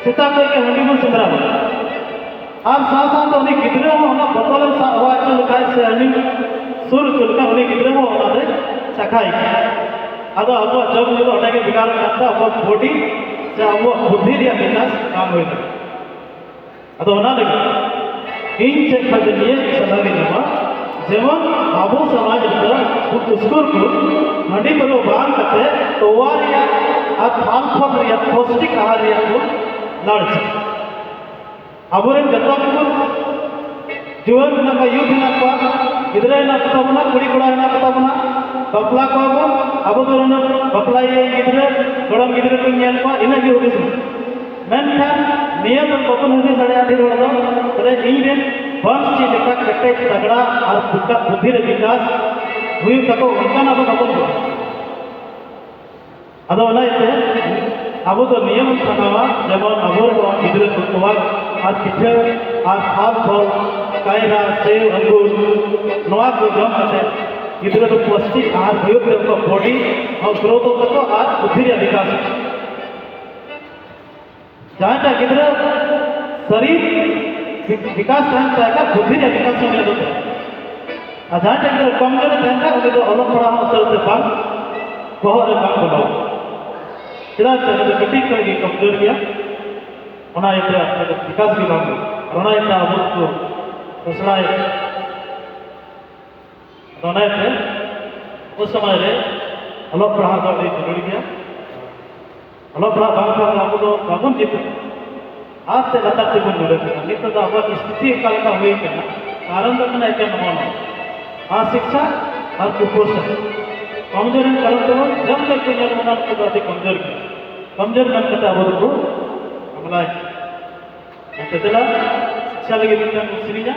सेता करके हंडी बन सेंद्रा और साथ उन्हें गिद्रे बोतल हवा चलका से हंडी सुर चलका उन्हें गिद्रे चखाई अब अब जब जो के बिगाड़ अब बॉडी से अब बुद्धि विकास काम हो इन चेक खजनिए सलाह जेमन अब समाज स्कूल को हंडी बलो बांध करते तोवा थाल फल पौष्टिक आहार को लड़चे अब जो जुआन यूथ हेना गिद्रा हेना कुड़ी कोड़ा हेना बापला को अब बापला गिद्रा गड़म गिद्रा को इन हुदिस मेनखान निया दो बाबन हुदिस दाड़ा ढेर हड़ दो इन वंश चेका कटे तगड़ा और बुद्धि विकास हुई तको उनकान अब बाबन अदते अब तो नियम खानावा जेमन अब गिद्रा को और पिठा और फल फल कायरा सेव अंगूर नवा को जम करते गिद्रा को पौष्टिक आहार हुई बॉडी और ग्रोथ होता और बुद्धि विकास जहाँ गिद्रा शरीर विकास तहता बुद्धि विकास और जहाँ गिद्रा कमजोर तहता उन्हें तो अलग पढ़ा असरते बांग बहरे बांग बोलो चला कटी कर कमजोर गया विकास भी बांग अब को फसलाए उस समय अलग पढ़ा जरूरी गया अलग पढ़ा बांग अब बाबन जीत आज से लतार तेबन नित अब स्थिति हुई कारण नवा शिक्षा और कुपोषण कमजोर कारण जम तक अति कमजोर मन करते अब को हमला शिक्षा लगे सेरिया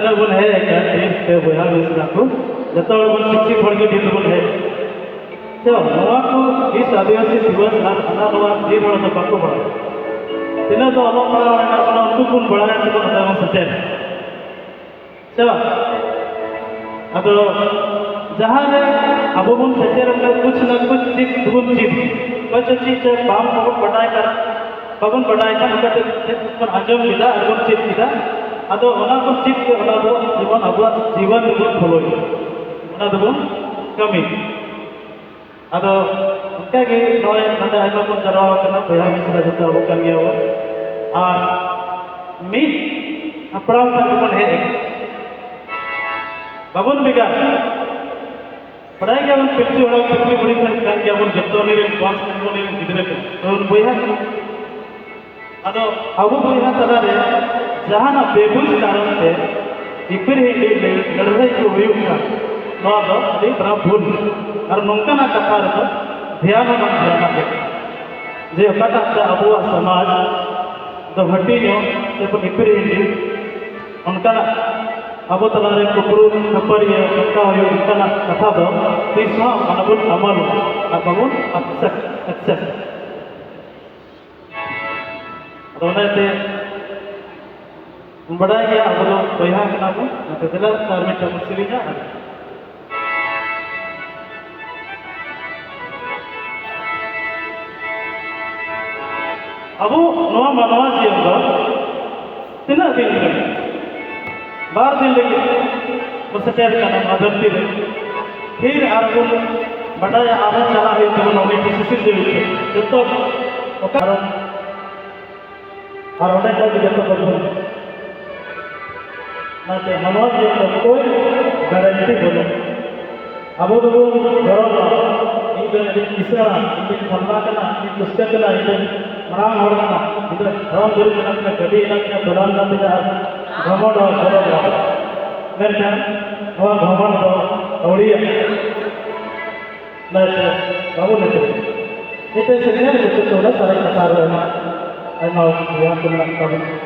तना बन है क्या टीम पे बोया मिसरा को जतो बन शिक्षित हड़ के टीम बन है तो नवा को इस आदिवासी दिवस ना खाना नवा दी बड़ा तो बाको बड़ा तना तो अलग बड़ा ना बना उनको कौन बड़ा है तो बता हम सच्चे चलो अब जहाँ ने अब वो सच्चे रंग कुछ ना कुछ चीज दुगुन चीज कुछ चीज बाम पवन बढ़ाए कर पवन बढ़ाए कर उनका पर आजम किदा अरबन चीज किदा अदो ओना को चीज के ओना दो जीवन अब जीवन दुगुन खोलो ओना दुगुन कमी अदो उनका के नॉय नंदा आइमा को जराव करना भया मिसरा जता वो कमी हो और मी अपराम का दुगुन है बाबुन बिगा पढ़ाई क्या उन पिछली वाला पिछली बड़ी कर क्या उन जत्तो ने रे कौन से ने गिदरे के तो उन बोया अदो अबु बोया तदा रे जहां ना बेबुज कारण से इपर हे ले लड़ाई को हुई का नो दो अदि बड़ा भूल और नोंका ना कथा रे ध्यान ना ध्यान दे जे कटा ता अबु समाज तो हटी नो से पर इपर हे उनका अब तलारे कुकुरु कपरिया कथा हो उनका कथा दो तीसरा अनबुल अमल अबुन अक्सर अदोने बड़ा गया अब लोग बया के नाम तो दिला तार में मुश्किल है अब नवा मनवा जीवन तीना दिन लगे बार दिन लगे मुसटेर का नाम आदर्ती ले फिर आरगुन बटाया आधा चला है तो नौने की सिसिल देवी थे तो कारण और उन्हें क्या जगह पर बोल ना तो मनोज जी तो कोई गारंटी बोले अब वो घरों इधर किसरा इधर फलना करना इधर पुस्तक करना इधर मरांग होड़ना इधर हम दूर करना का कभी इधर प्रधान ना बिना भ्रमण और घरों मेरे जान और भ्रमण और औड़िया मैं बाबू ने इतने से नहीं तो थोड़ा सारा कथा रहा है I know you have to not come.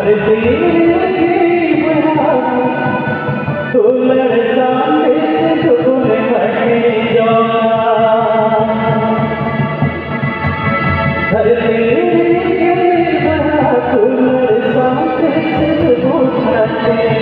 धरती तुलर सामने तुम हटे धरती तुलर सामने तुम हटे